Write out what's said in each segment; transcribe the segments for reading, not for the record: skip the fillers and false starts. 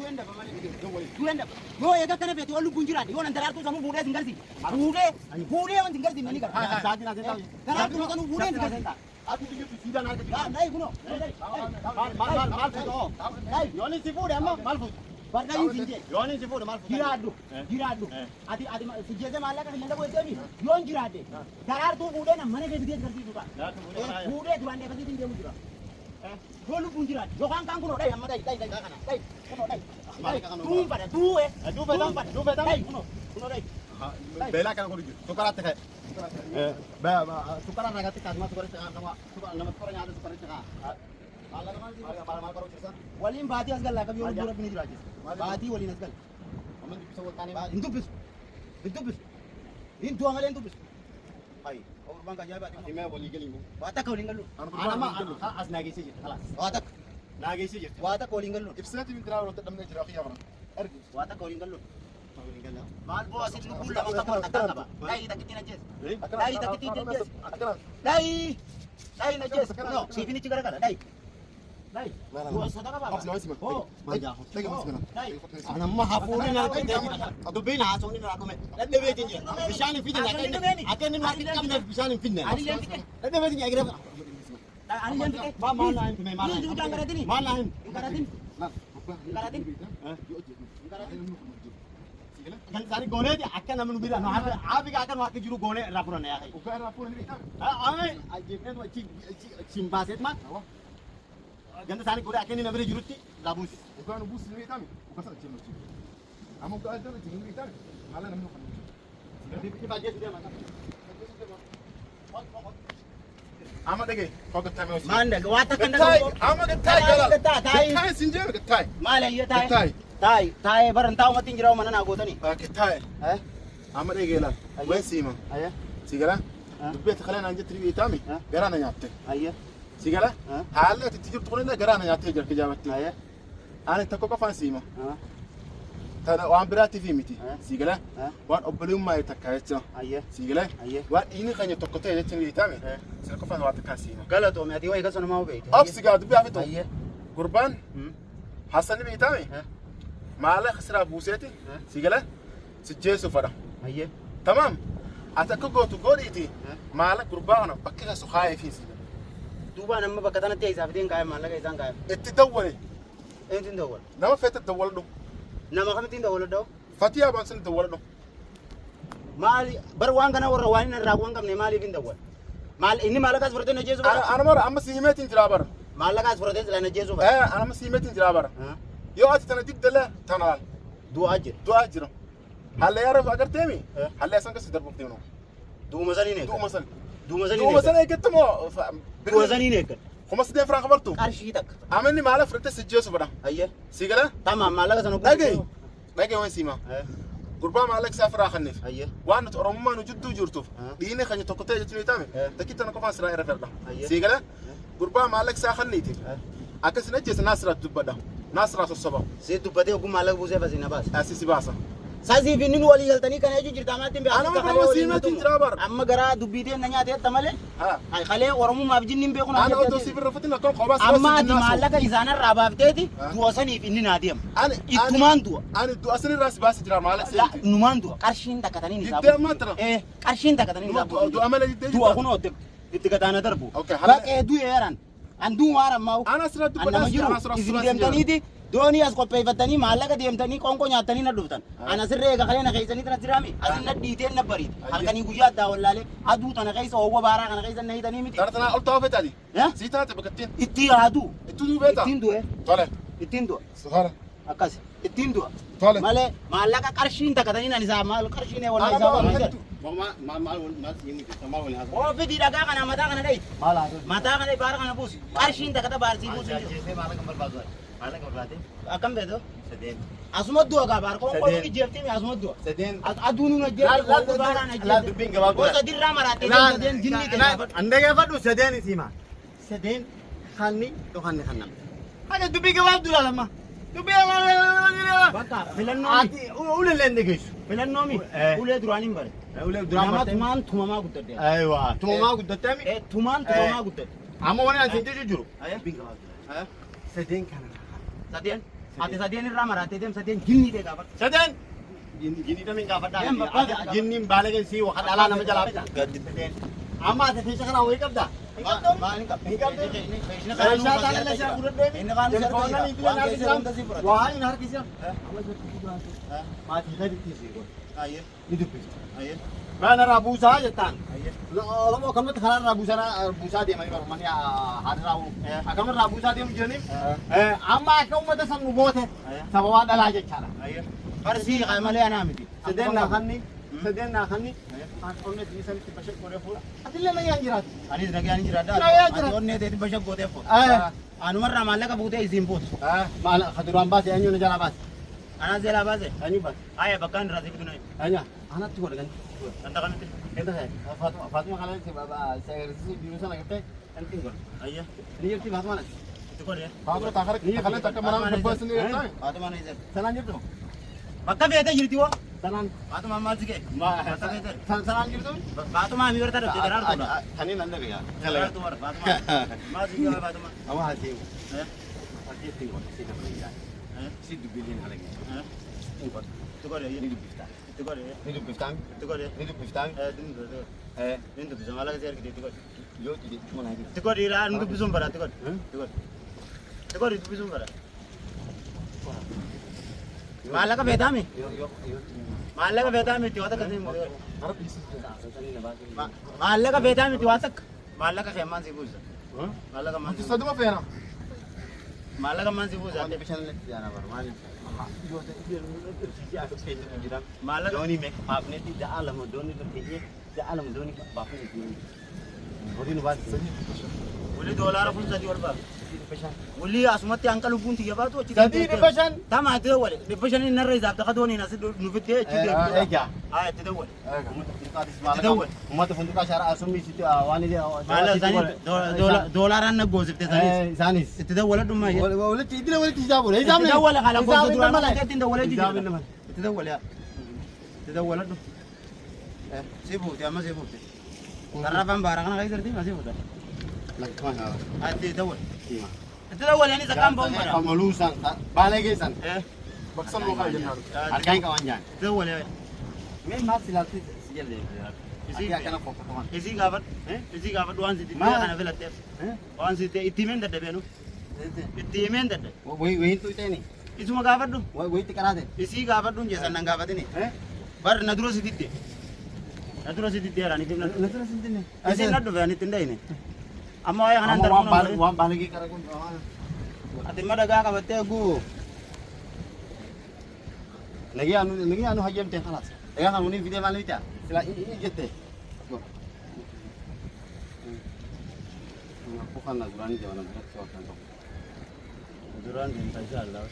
duenda pamale duenda yo ega kana beti walu bunjira yo nan dalar to samu bude singarsi bude on singarsi nani ka saati na senta dalar to samu bude singarsi atu biyu sida na ka dai kuno mal fudo dai yoni si fude amma mal fudo barna yin sinje yoni si fude mal fudo giradu adi sijje mala ka hinda ko tebi yon girade dalar to bude na mane ke dige gardi duka bude duande ka dige mu dira Dulu punjira, jokan kan kuno dai amma dai kana dai kuno dai. Tu pada tu betam dai kuno dai. Bela kan ko digi sukara te kai. Ba sukara na gati kasma sukara te nama sukara nya ada sukara te ka. Allah nama mal karo cerita. Walim baati asgal la kabi on dura bini dirajis. Baati walin asgal. Aman bisa wotane Intu bis. Intu amale intu bis. Ai. और बंका जाए बात मैं बोली के लिंगो वाता कोलिंगल लो انا ما خلاص ناقي سجل خلاص ناقي سجل वाता कोलिंगल लो ابسنتي من تراور تدم نجرا خيا برا ارجع वाता कोलिंगल लो माल बो असित नु बुला मत को तक बा dai tak kitina jes dai tak kitina jes dai na jes no sifini cigara kala dai gua sadaka ba oh maja lagi masukana ana ma hapuri na kite adu bina asoni na ko me ladde be tinje bishani fitna akan ma kam na bishani fitna ladde be tinje agira ani jan ke ma mana hin me mana ni jang karatin mana hin karatin kan sari gone di akan namnu bira no abi ka akan waktu juru gone rapura na ya kai ukar rapura ni ay ajibne to chimbaset ma ganda sani gure akan ni nabire jurutti labus ukar no bus ni tami ukar sa chimno chim amo ukar da chimno ni tami hala namnu di baje dia ma ama dege ko ga tami manda wata kan tai ama ga tai gala tai sinje ga tai mala iya tai tai tai baran taw matin jiraw manana gota ni ke tai ama dege la wen sima aya sigala dubbe khalana anje tribi tami garana nyatte aya sigala hala tijir tuqulina garana nyatte jar ke jamatti aya ana takko ka fan sima ترى وان براتي في ميتي سيجلا وان أبليوم ما يتكايتش أيه سيجلا وان إني خاني تقطع يتشني تامي سيركو فان وات كاسينا قالوا توم يا ديوي كسر ما هو بيت أب سيجاد بيعمل أيه قربان حسن بيتامي ما له خسر أبوسيتي سيجلا سجيسو فرا أيه تمام أتاكو جو تقوليتي ما له قربان بكرة سخاية في سيجلا دوبا نما بكتنا تيجي زافدين كاي ما له كيسان كاي اتدوري إنت تدور نما فات الدول دو nama kami tinda wala daw fatiya ban san dawal do mali bar wanga na wara wani na ragon kam ne mali tinda wal mal inni malakas furte na jesu ana mar amma simetin jirabar malakas furte na jesu ana ma simetin jirabar yo ati tana dik dala tanal du ajir halla yaraf agar temi halla san kas darbu temi du masani ne du masani ketmo du masani ne 5 فرنك برتو قرشيتك عملني معلف فرت سجيوس بدا ايه سيغلا تمام مالك سنو باقي وين سيما قربا مالك سافر خنف ايه وانا ترمما نجدو جورتو ديني خني توكتي جتني تامي تكيت انا كفان سرا رفردا سيغلا قربا مالك ساخنيتي اكس نجس ناصر تبدا ناصر الصبا سي تبدي وكم مالك بوزي بسينا باس اساسي باسا سازي بينو ولي غلطني كان يجي جرتا ما تيم انا ما سيمتين جرابر اما غرا دبيدي نيا تي تمالي هاي خلي ورمو ما بجنين بيكون انا اوتو سيفر رفتنا كون خباس اما دي مالك اذا رابابتي دوسني في ناديم انا اتمان دو انا دو اصلي راس باس جرا مالك لا نمان دو قرشين تكتني نساب دي ماترا ايه قرشين تكتني نساب دو عمل دي دو اكون اتكتانا دربو اوكي هلا دو يران عندو مارا ماو انا سرت بداس انا سرت دي دوني اس كوبي فتني مالك ديمتني كونكو نياتني ندوفتن انا سريغا خلينا خيسني تنترامي اسن ديتين نبريد halkani guyyaa daa wallaale aduu tana keessa owwa baaraa kana keessa nahitanii miti dartana ol taafet ali siitaate bakattiin itti aduu ittuu beeta ittiin du'e tole ittiin du'a suhara akkas ittiin du'a tole malee maallaqa qarshiin takkatanii nan isaa maal qarshiin walla isaa walla oo fidii dhagaa kana mataa kana dhayi mataa kana baara kana buusi qarshiin takkata baarsii buusi akkam beeto asuma du'a gabar ko ko ki jefti mi asuma du'a seden adunu na jefti ko bara na jefti la dubin gaba ko sadirra marate seden jinni te ande ga fadu seden isima seden khanni to khanni khannam hada dubin gaba dula lama dubin baka filanno ati ule lende gesh filanno mi ule durani bare ule durani namat man tumama guddade aywa tumama guddate mi tuman tumama guddade amma wani an sinje juru aya seden kana seden Ati sadeen irraa maraatee deem sadeen jinni dee gaafadhu. Sadeen. Jinni damiin gaafadhaa. Deem bakka. Jinniin baalagee si waxa dhalaa nama jalaa fida. Sadeen. Amma ati fiisha kana wayii qabda. Maal hin qabdu? Hin qabdu. Feeshina Meeshaa taa'ee lasaa gurraddeemi. Inni kaan Telefoonaan sarkii itti waan harkisa. fudhate. Waa hin harkisa. Maatii gadi tiisii godhe. Ayyee. Ni dubbisa. Ayyee. Mana irraa buusaa jettaan. Ayyee. Oromoo akkanumatti karaa irraa buusaa deemanii barumanii haadha akkamirraa buusaa deemu jiraniif amma akka uummata san nu goote sababaa dhalaa jechaadha. Ayyee. Farsii malee anaa miti. Sadeen naa kanni onnee dhiisanitti bashaq godhee fuudha. Atillee nagaan jiraatu. Anis nagaan jiraadha. Nagaan jiraadha. Ati onnee teetti bashaq gootee fuudha. Anumarraa maallaqa fuutee isiin fuutu. Maal duraan baase eenyu na jalaa baase. Anaa seelaa baase. Eenyu baase. Ayya bakkaan irraa sibitu nayi. Eenyu anatti godhe gani. Ganda kamitti. Eenyu ta'e Faatuma kana seegarsiisuu biiroo sana gattee antiin godhe. Ayya. Ni jirti Faatuma natti. Itti godhe. Faatuma taakara kalee takka manaan dubbaa isin jirtaa. Faatuma na isa. Sanaan jirtu. Bakka feetee jirti woo. Sanaan. Faatuma ammaa si ga'e. Bakka feetee. Sanaan jirtu. Faatuma amii barta dhabde daraartuudha. Kaniin nan dhagayaa. Daraartu bara Faatuma. Maa si ga'e Faatuma. Amma haasee. Haasee ittiin godhe si nama ijaa. Si dubbileen halagee. Ittiin godhe. Itti godhe. Ni dubbiftaa. Itti godhe. Ni dubbiftaan. Itti godhe. Ni dubbiftaan. Ni dubbisa maallaqa si argite itti godhe. Yoo xiyye mana hagi. Itti godhe irraa nu dubbisuun bara itti godhe. Itti godhe. Itti godhe dubbisuun bara. Maallaqa feetaami. Maallaqa feetaami itti waa takka siin maallaqa feetaami itti waa takka. Maallaqa keemmaan si buusa. Maallaqa maan si buusa. Saduma feena. Maallaqa maan si buusa. Wanti bishaan latti jaana bara maali? Maallaqa. Doonii meeqa baafnetti ja'a lama doonii tokkeeyye ja'a lama doonii baafnetti. Horii nu baasise. Wuli doolaara kun sadii ol baafne. Wuli asumatti hanqa lubbuun xiyya baatu achi. Sadii dhibba shan. Tamaa itti dawwale. Dhibba shanii narra isaaf taqa dooniin asi nu fittee achi deemu. Egaa. Haa itti dawwale. Uummata funduqaa shaaraa asumii sitti waan Maallaqa isaanii doolaaraan na goosifte sanis. Isaanis. Itti dawwale dhummaa jee. Walitti iddila walitti hisaabudha. Itti dawwale haala gosa duraan malee. itti dawwalee jijjiirra. Hisaabni malee. Itti dawwale yaa. Itti dawwale dhum. Si buute amma si buute. Sarrafaan baara kana keessa jirti ma si buute. Lakkaan haa. Haa itti dawwale. Itti dawwale ani sakkaan ba'uun bara. Kamaluu san baalee geessan. Baksan lookaa jennaan. Harkaan qaban jaan. Itti dawwale. Mee maal silaalti si jallee. Isii akkana fokkataman. isii gaafadhu. Isii gaafadhu waan sitti Maal? kana filatteef. Waan sitti itti himeen dadhabeenu. Itti himeen dadhabe. Wayiintu iteeni. Isuma gaafadhu. Wayiitti qaraate. Isii gaafadhuun jeessan nan gaafatini. Bar na dura sititte. Na dura sititte jedhanii fi Nasira sintinne. isin na dhufe ani ittiin dhayine. Amma waa'ee kanaan Amma darbuun waan baalegee qara kun. ati madagaa qabattee guu. Nagi anu hayyamte khalas. Egaa kan muni fidee maal bitaa? Sila jette. Aku kan nagurani jaman berat waktu itu. Duraan deemta inshallah.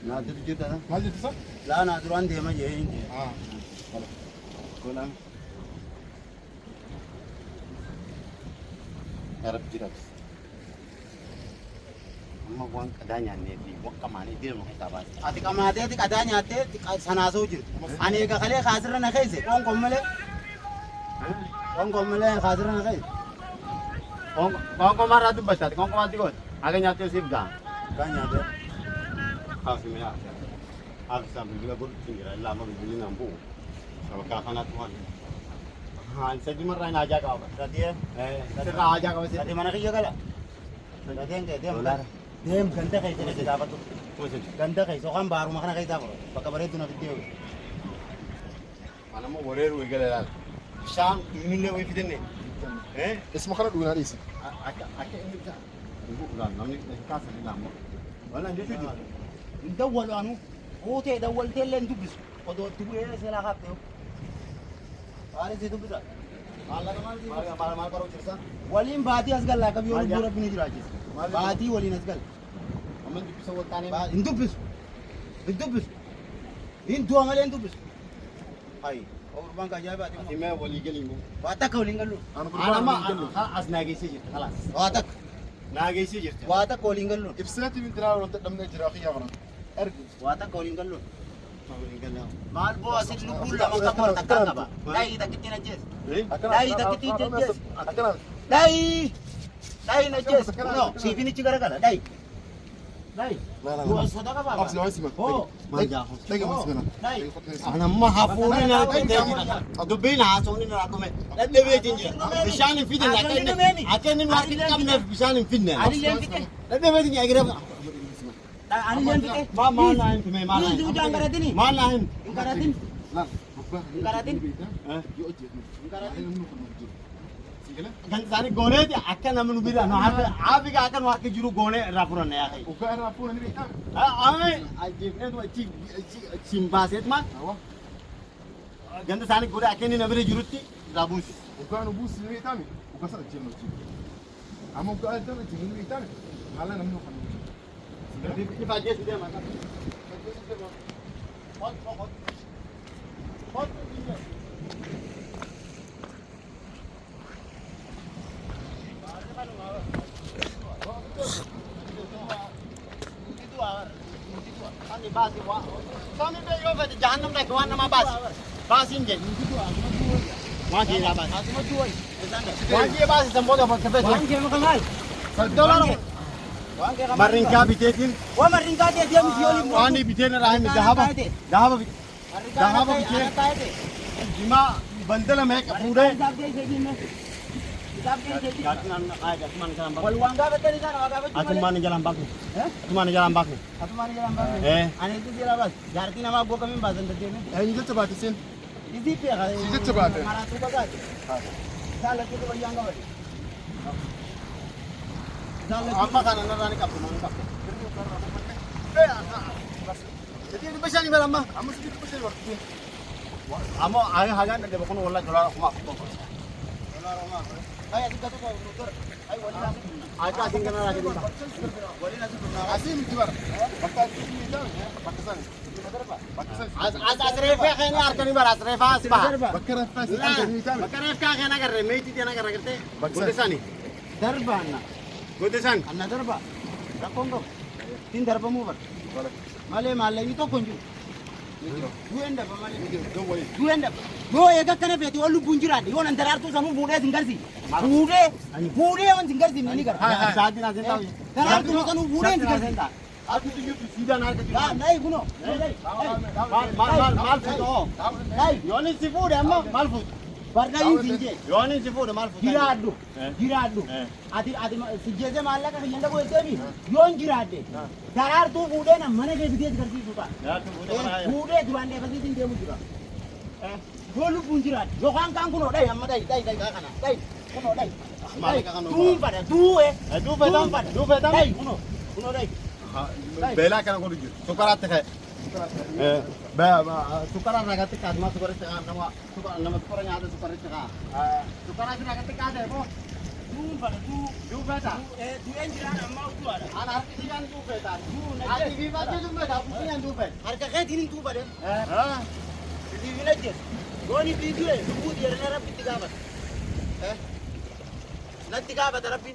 Nah itu juta dah. Maal jettu san? Laa naa duraan deema jee hin jee. Kolam. Arab jirat. Amma waan qadaa nyaannee fi wakka maanii deemu keessaa baase. Ati qamaatee ati qadaa nyaattee sanaasoo jirtu. Ani eega kalee kaasirra na keesse qoonqoon malee. Qoonqoon malee kaasirra na keesse. Kau marah tu baca, kau mati kau. Agak nyata sih dah. Gaa nyaatee. Hafi me hafi. Hafi sambil juga gue tinggal lama beli nampu. Sama kakak tuan. Han saya cuma rain aja kau. Gadee. Serah aja kau sih. Gadee mana kiyya gala. Gadeen kee deem. Deem ganda keessa keessa gaafatu. Ganda keessa yookaan baaruma kana keessa furo. Bakka bareedu na fiddee. Mana mau warer gue galah. Sham ini le gue fitne. Isma kana dhugunaa dhiisi. Acak ini bisa. Ibu udah namanya kasih di lama. Mana dia tu? Dawwalu anu hootee dawwaltee illee hin dubbisu. Odoo itti bu'ee seelaa kaafte. Maaliif si dubbisa? Maal baru cerita? Waliin baatii as gallaa qabii yoo lubbuu rabbi ni jiraachisa. Baatii waliin as gala. Aman bisa buat tani. Hin dubbisu. Hin dubbisu. Hin du'a malee hin dubbisu. Ayi. Urbaan ka ajaa'ibaati. Ati me wali gelingu. Waa takka waliin gallu. Ana ma as nagisi jirti خلاص. Waa takka. Nagisi jirti. Waa takka waliin gallu. Ibsinaati bintiraa walitti dhabnee jira akhi yaabana. Ergi. Waa takka waliin gallu. Wali gelingu. Maal boo asit lubbuun lama qabu takka qaba. Dhayi takkitti na jees. Dhayi takkitti jees. Akkanaan. Dhayi. Dhayi na jees. No siifinichi gara gala dhayi. Dai. لا لا هو لا الصدقة بابا. أبس لو اسمه هو. ما جاء دقيقة بس هنا داي. أنا ما حفوري أنا كده أدبين عاصوني نراكم لا نبي تنجي بشان في دنا أكن ما كنا بشان في دنا Ani yang kita. لا نبي تنجي أقرب Ani yang kita. ما ناين في ما Ini sudah ناين angkarat ini. ما ناين Angkaratin. لا Angkaratin. يؤجي kan sani gone ti akan namun bira no abi ka akan wa ke juru gone rapuran ya kai وكان رافون اللي بيتام ai ajib itu simbaset ma ganda sani gone akan ni nabire juruti rabus وكانوا بوس اللي بيتام وكسر الجيم أما وكان تام الجيم اللي بيتام هلا نمنو خلنا ni fajes dia ma Kami basi wa. Kami be yo be jahannam na kawan nama bas. Basin je. Wah kira bas. Wah kira bas sembo da pakai bas. Wan ke makanal. Dolar. Wan ke Maringka bitetin. Wa maringka dia misioli. Wani biten rahim dahaba. Dahaba. Dahaba biten. Jima bandela me kapure. Wal wangga betul kan wangga betul. Aku mana jalan baku. Aku mana jalan baku. Atau mana jalan bang? Ane itu dia bas. Jarti nama gua kami badan tadi ni. إنجل تبعتي سين Ini pia kali. Ini cepat, ya? Marah tu bagai. Salah kita bagi angga balik. Apa kan anak rani kapu mana kapu. Jadi ini besar ni malam mah. أما سيدي بس الوقت Amo ay hagan na debo kono wala dolar ko map. Ay, itu kata kau motor. Ay, wali nasi. Aja tinggal na lagi dito. Wali nasi pernah. عسيم الجبر بكال تيجي بيتام بكسان بكسان As refa kaya arkan ibar as refa asba. بكرة فاس La, أنت بيتام makaref ka kaya nagar remeti dia nagar nagarte. Godesani. Darba na. Godesan. Anna darba. Rakongo. Tin darba mu bar. Male male itu kunju. Duenda ba male. Duenda. Go ya ga kana beti wallu bunjira di wonan darar tu samu bude singarsi. Bude on singarsi ni gar. Saadi na senta. Darar tu samu bude singarsi. Aku tu yutu sida na ka. Ah, nai guno. Mal futo. Nai. Yoni sifude amma mal futo. Barna yin sinje. Yoni sifude mal futo. Girado. Girado. Adi sijeze malla ka yenda ko etebi. Yon girade. Darar tu bude na mane ke bidiyat garti suka. Ya tu futo mana. Bude duande basi din demu jira. Dolu punjirat. Yo kan kuno dai amma dai ka kana. Dai kuno dai. Male ka kana. Tu pada tu Du fetam. Du fetam. Dai kuno. Kuno dai. بلا كان أقول لك سكرات تخيل Sukaran ragati kadma sukare teka nama sukaranya ada sukare teka. Sukaran ragati kada ko. Tu pada tu. Du beta. Tu enjira amma tu ada. Ana harti digan du beta. Tu Ati viva tu beta. Punya du beta. Harga kayak ini tu pada. Ah. Di villages. Goni video lu dia nara pitiga bat. Nanti ka bat rapin.